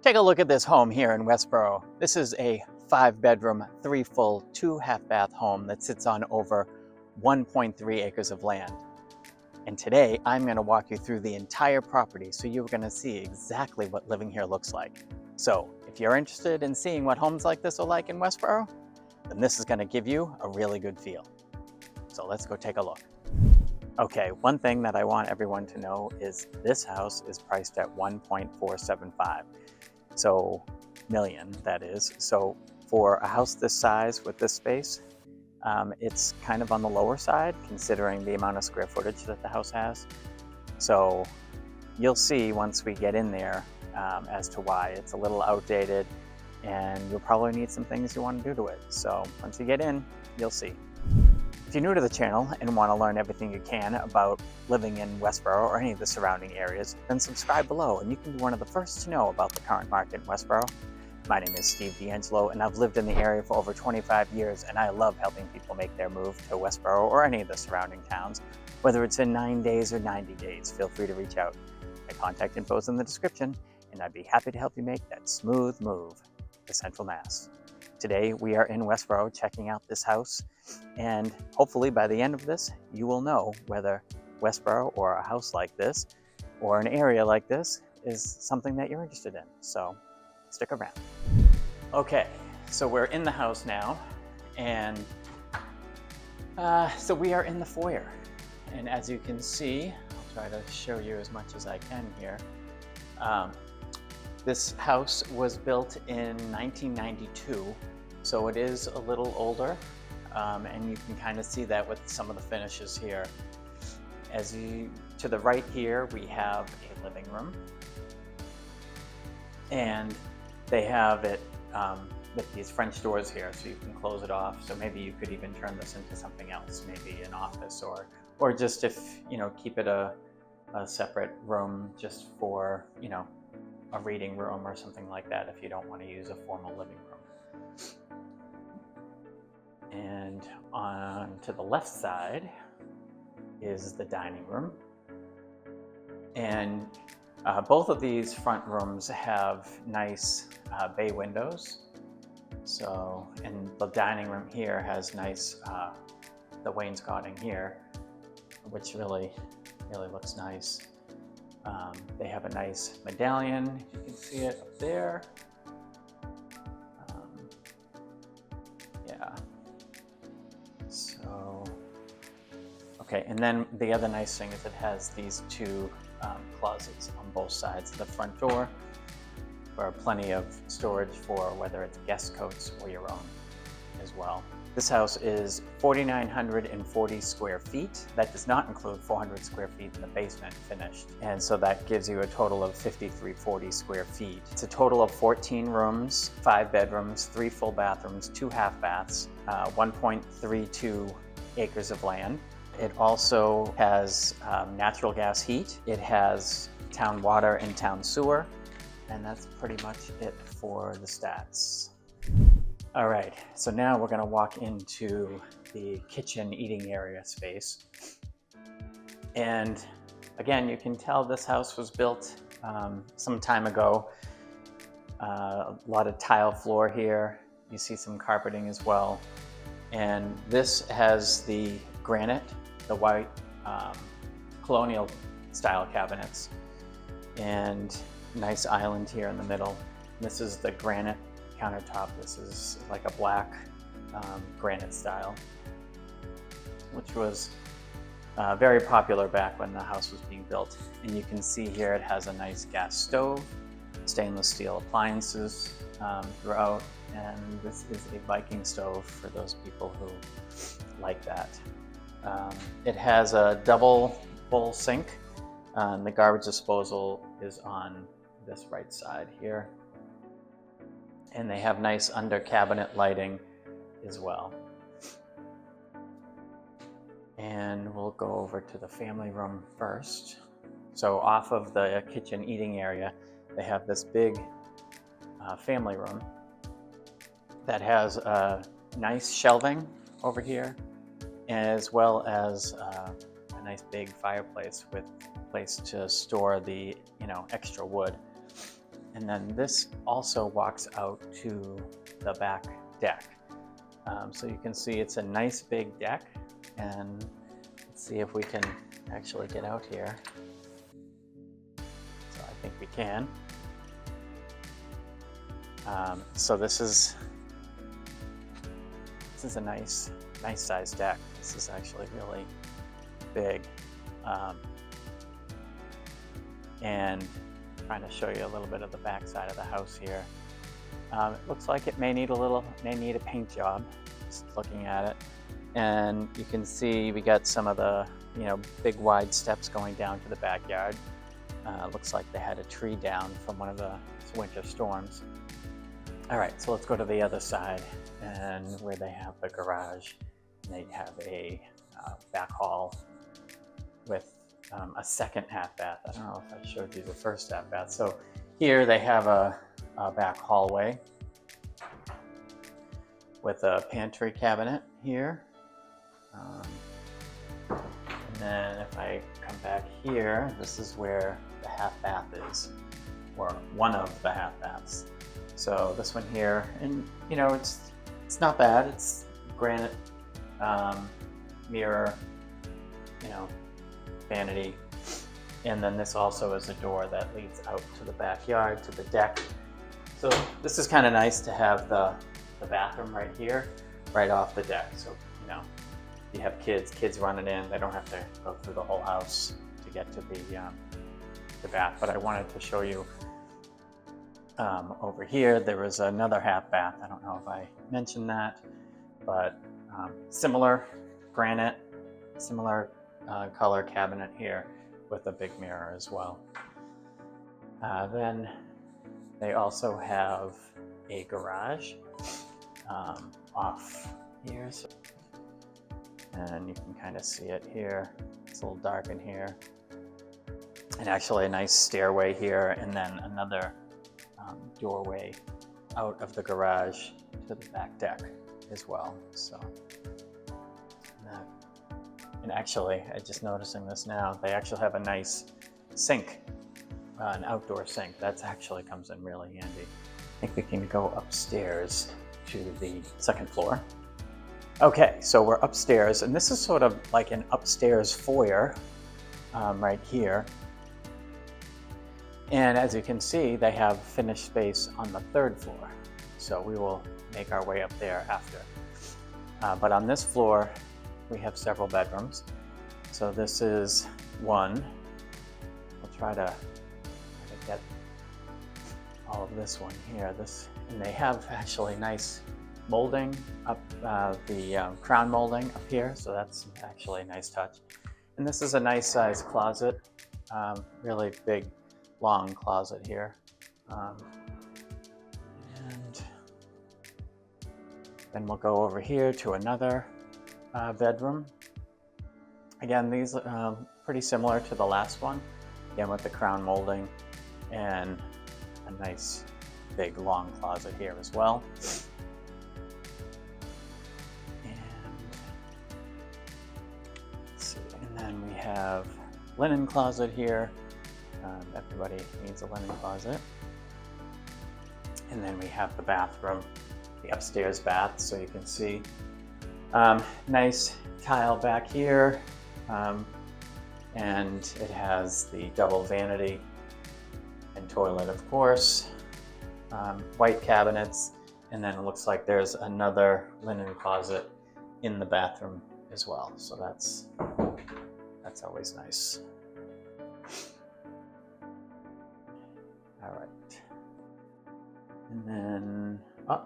Take a look at this home here in Westborough. This is a 5-bedroom, 3 full, 2 half-bath home that sits on over 1.3 acres of land. And today I'm going to walk you through the entire property so you're going to see exactly what living here looks like. So if you're interested in seeing what homes like this are like in Westborough, then this is going to give you a really good feel. So let's go take a look. Okay, one thing that I want everyone to know is this house is priced at $1.475. So million, that is. So for a house this size with this space, it's kind of on the lower side considering the amount of square footage that the house has. So you'll see once we get in there as to why it's a little outdated, and you'll probably need some things you want to do to it. So once you get in, you'll see. If you're new to the channel and want to learn everything you can about living in Westborough or any of the surrounding areas, then subscribe below and you can be one of the first to know about the current market in Westborough. My name is Steve D'Angelo and I've lived in the area for over 25 years, and I love helping people make their move to Westborough or any of the surrounding towns. Whether it's in 9 days or 90 days, feel free to reach out. My contact info is in the description, and I'd be happy to help you make that smooth move to Central Mass. Today we are in Westborough checking out this house, and hopefully by the end of this you will know whether Westborough or a house like this or an area like this is something that you're interested in. So stick around. Okay, so we're in the house now, and so we are in the foyer, and as you can see, I'll try to show you as much as I can here. This house was built in 1992, so it is a little older, and you can kind of see that with some of the finishes here. To the right here, we have a living room, and they have it with these French doors here, so you can close it off. So maybe you could even turn this into something else, maybe an office, or just if keep it a separate room just for a reading room or something like that if you don't want to use a formal living room. And on to the left side is the dining room, and both of these front rooms have nice bay windows. So, and the dining room here has nice the wainscoting here, which really looks nice. They have a nice medallion, you can see it up there. Yeah. So, okay, and then the other nice thing is it has these two closets on both sides of the front door for plenty of storage for whether it's guest coats or your own as well. This house is 4,940 square feet. That does not include 400 square feet in the basement finished. And so that gives you a total of 5,340 square feet. It's a total of 14 rooms, 5 bedrooms, 3 full bathrooms, 2 half baths, 1.32 acres of land. It also has natural gas heat. It has town water and town sewer. And that's pretty much it for the stats. All right, so now we're gonna walk into the kitchen eating area space. And again, you can tell this house was built some time ago. A lot of tile floor here. You see some carpeting as well. And this has the granite, the white colonial style cabinets, and nice island here in the middle. This is the granite countertop. This is like a black granite style, which was very popular back when the house was being built. And you can see here it has a nice gas stove, stainless steel appliances throughout, and this is a Viking stove for those people who like that. It has a double bowl sink, and the garbage disposal is on this right side here. And they have nice under cabinet lighting as well. And we'll go over to the family room first. So off of the kitchen eating area, they have this big family room that has a nice shelving over here, as well as a nice big fireplace with a place to store the extra wood. And then this also walks out to the back deck. So you can see it's a nice big deck, and let's see if we can actually get out here. So I think we can. So this is a nice size deck. This is actually really big. And trying to show you a little bit of the back side of the house here. It looks like it may need a paint job, just looking at it. And you can see we got some of the, big wide steps going down to the backyard. Looks like they had a tree down from one of the winter storms. All right, so let's go to the other side, and where they have the garage. And they have a back hall with a second half bath. I don't know if I showed you the first half bath. So here they have a back hallway with a pantry cabinet here. And then if I come back here, this is where the half bath is, or one of the half baths. So this one here, and it's not bad. It's granite mirror, vanity. And then this also is a door that leads out to the backyard, to the deck. So this is kind of nice to have the bathroom right here, right off the deck. So, you have kids running in, they don't have to go through the whole house to get to the bath. But I wanted to show you over here, there was another half bath. I don't know if I mentioned that, but similar granite, similar color cabinet here with a big mirror as well. Then they also have a garage off here. And you can kind of see it here. It's a little dark in here. And actually a nice stairway here, and then another doorway out of the garage to the back deck as well. So, and actually, I'm just noticing this now, they actually have a nice sink, an outdoor sink. That actually comes in really handy. I think we can go upstairs to the second floor. Okay, so we're upstairs, and this is sort of like an upstairs foyer right here. And as you can see, they have finished space on the third floor. So we will make our way up there after. But on this floor, we have several bedrooms. So this is one. We'll try to get all of this one here. And they have actually nice molding up, the crown molding up here. So that's actually a nice touch. And this is a nice size closet, really big, long closet here. And then we'll go over here to another bedroom. Again, these are pretty similar to the last one, again with the crown molding, and a nice big long closet here as well. And let's see, and then we have linen closet here. Everybody needs a linen closet. And then we have the bathroom, the upstairs bath, so you can see nice tile back here, and it has the double vanity and toilet, of course, white cabinets, and then it looks like there's another linen closet in the bathroom as well. So that's always nice. All right, and then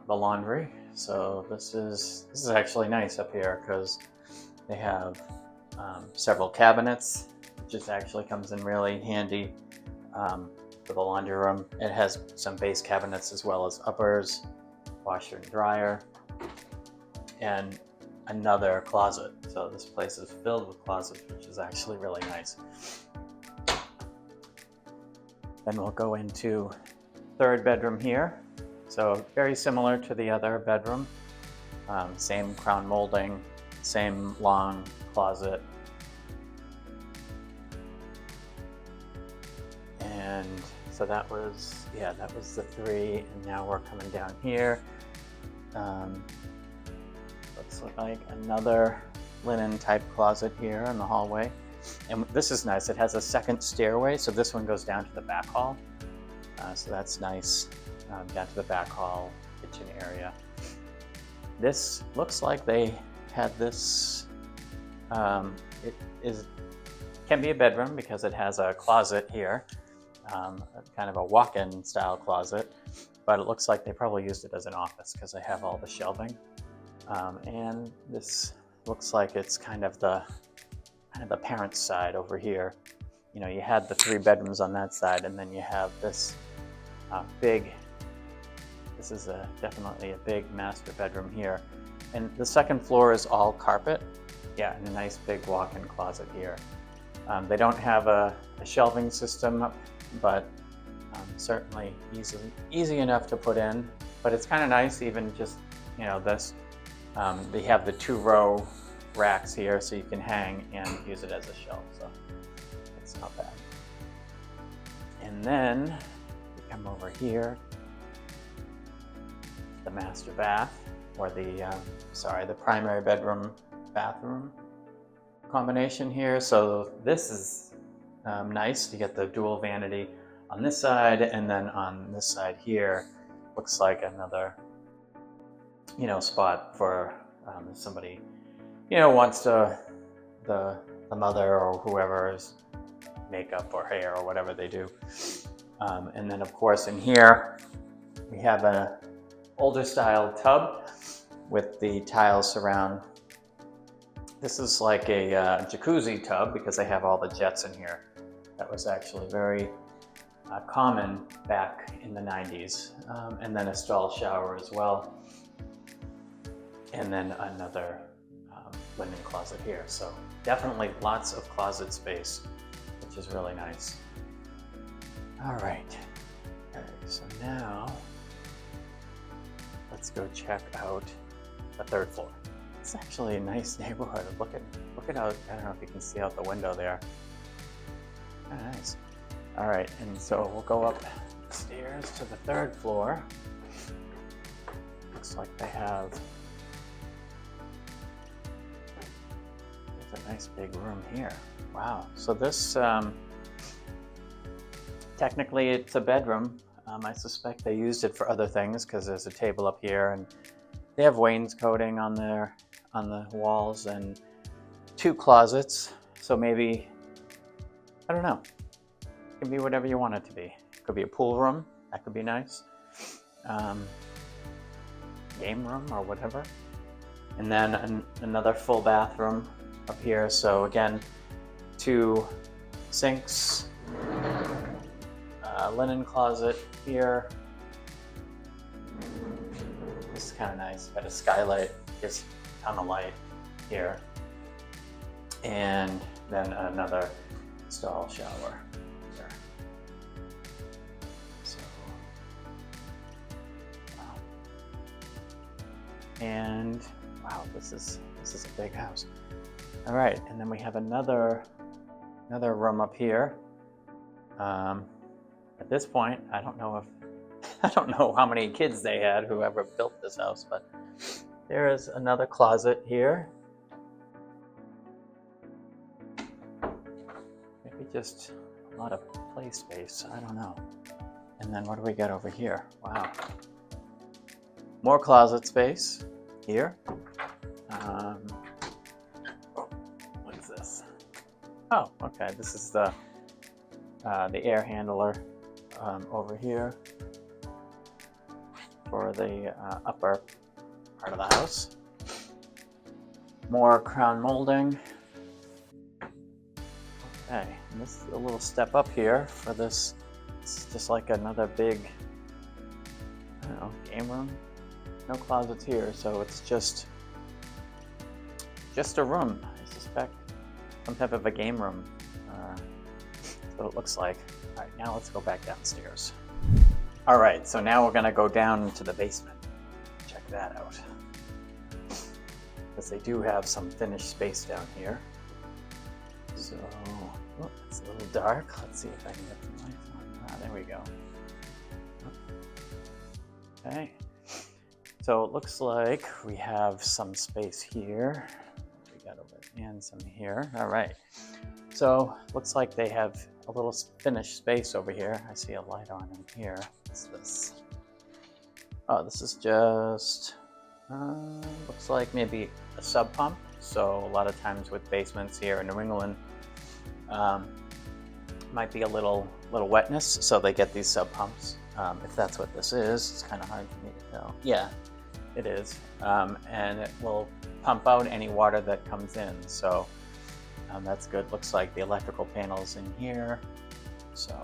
the laundry. So this is actually nice up here because they have several cabinets, which just actually comes in really handy for the laundry room. It has some base cabinets as well as uppers, washer and dryer, and another closet. So this place is filled with closets, which is actually really nice. Then we'll go into third bedroom here. So very similar to the other bedroom. Same crown molding, same long closet. And So that was the 3, and now we're coming down here. Looks like another linen type closet here in the hallway. And this is nice. It has a second stairway, so this one goes down to the back hall. So that's nice, down to the back hall, kitchen area. This looks like they had this, can be a bedroom because it has a closet here, kind of a walk-in style closet, but it looks like they probably used it as an office because they have all the shelving. And this looks like it's kind of the parents' side over here. You know, you had the 3 bedrooms on that side, and then you have this this is definitely a big master bedroom here. And the second floor is all carpet. Yeah, and a nice big walk-in closet here. They don't have a shelving system, but certainly easy enough to put in. But it's kind of nice, even just, you know, this. They have the 2-row racks here, so you can hang and use it as a shelf. So it's not bad. And then we come over here, the master bath, or the primary bedroom bathroom combination here. So this is nice. You get the dual vanity on this side, and then on this side here looks like another, you know, spot for somebody, you know, wants to the mother or whoever's makeup or hair or whatever they do. And then of course in here we have an older style tub with the tiles surround. This is like a jacuzzi tub because they have all the jets in here. That was actually very common back in the 90s. And then a stall shower as well. And then another linen closet here. So definitely lots of closet space, which is really nice. All right. Okay, so now let's go check out the 3rd floor. It's actually a nice neighborhood. Look at out. I don't know if you can see out the window there. Kind of nice. All right, and so we'll go up the stairs to the 3rd floor. Looks like they have. There's a nice big room here. Wow. So this technically it's a bedroom. I suspect they used it for other things because there's a table up here, and they have wainscoting on the walls and 2 closets. So maybe, I don't know. It can be whatever you want it to be. It could be a pool room. That could be nice. Game room or whatever. And then another full bathroom up here. So again, 2 sinks, linen closet here. This is kind of nice. Got a skylight, just a ton of light here. And then another stall shower here. So, wow. And wow, this is a big house. All right, and then we have another room up here. At this point, I don't know how many kids they had, whoever built this house, but there is another closet here. Maybe just a lot of play space, I don't know. And then what do we got over here? Wow. More closet space here. What is this? Oh, okay, this is the air handler over here for the upper part of the house. More crown molding. Okay, and this is a little step up here for this. It's just like another big, I don't know, game room. No closets here, so it's just a room. I suspect some type of a game room. That's what it looks like. All right, now let's go back downstairs. All right, so now we're gonna go down to the basement. Check that out. Because they do have some finished space down here. So, oh, it's a little dark. Let's see if I can get the lights on. there we go. Okay. So it looks like we have some space here. We got over and some here. All right. So looks like they have a little finished space over here. I see a light on in here. What's this? Oh, this is just, looks like maybe a sub pump. So a lot of times with basements here in New England, might be a little wetness, so they get these sub pumps. If that's what this is, it's kind of hard for me to tell. Yeah, it is. And it will pump out any water that comes in. So that's good. Looks like the electrical panel's in here. So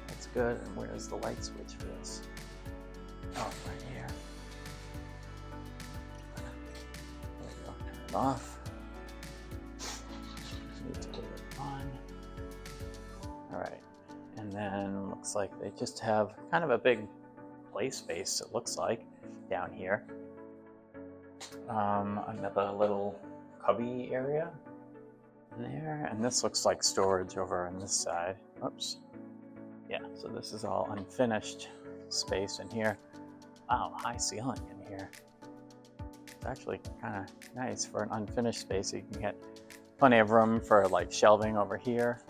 that's good. And where's the light switch for this? Oh, right here. There we go. Turn it off. Need to leave it on. All right. And then looks like they just have kind of a big play space, it looks like, down here. Another little cubby area in there. And this looks like storage over on this side. Oops. Yeah, so this is all unfinished space in here. Wow, high ceiling in here. It's actually kind of nice for an unfinished space. You can get plenty of room for like shelving over here.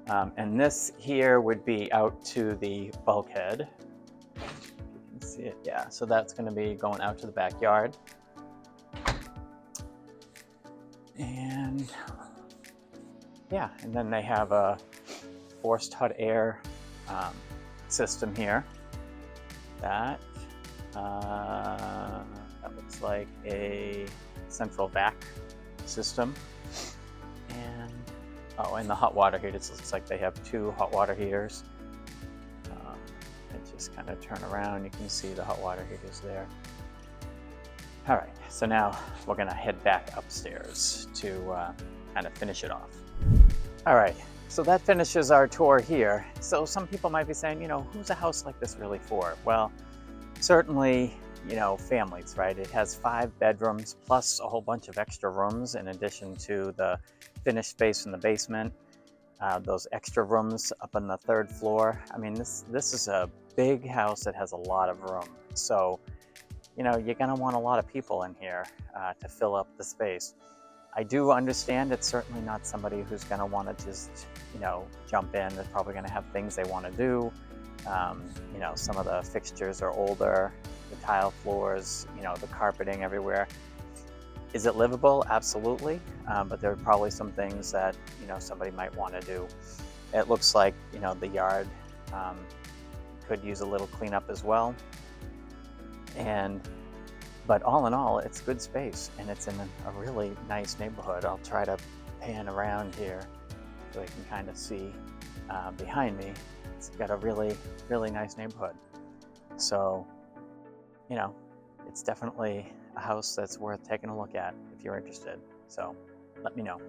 And this here would be out to the bulkhead. You can see it, yeah. So that's going to be going out to the backyard. And yeah, and then they have a forced hot air system here. That looks like a central vac system. And oh, and the hot water heaters, looks like they have 2 hot water heaters. And just kind of turn around, you can see the hot water heaters there. All right, so now we're gonna head back upstairs to kind of finish it off. All right, so that finishes our tour here. So some people might be saying, you know, who's a house like this really for? Well, certainly, you know, families, right? It has 5 bedrooms plus a whole bunch of extra rooms in addition to the finished space in the basement. Those extra rooms up on the 3rd floor. I mean, this is a big house that has a lot of room. So, you know, you're gonna want a lot of people in here to fill up the space. I do understand it's certainly not somebody who's gonna wanna just, you know, jump in. They're probably gonna have things they wanna do. You know, some of the fixtures are older, the tile floors, you know, the carpeting everywhere. Is it livable? Absolutely. But there are probably some things that, you know, somebody might want to do. It looks like, you know, the yard could use a little cleanup as well. But all in all, it's good space and it's in a really nice neighborhood. I'll try to pan around here so you can kind of see behind me. It's got a really, really nice neighborhood. So, you know, it's definitely a house that's worth taking a look at if you're interested. So let me know.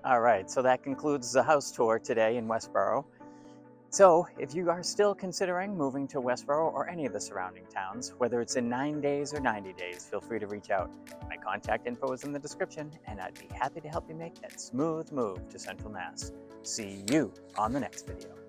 All right, so that concludes the house tour today in Westborough. So if you are still considering moving to Westborough or any of the surrounding towns, whether it's in 9 days or 90 days, feel free to reach out. My contact info is in the description, and I'd be happy to help you make that smooth move to Central Mass. See you on the next video.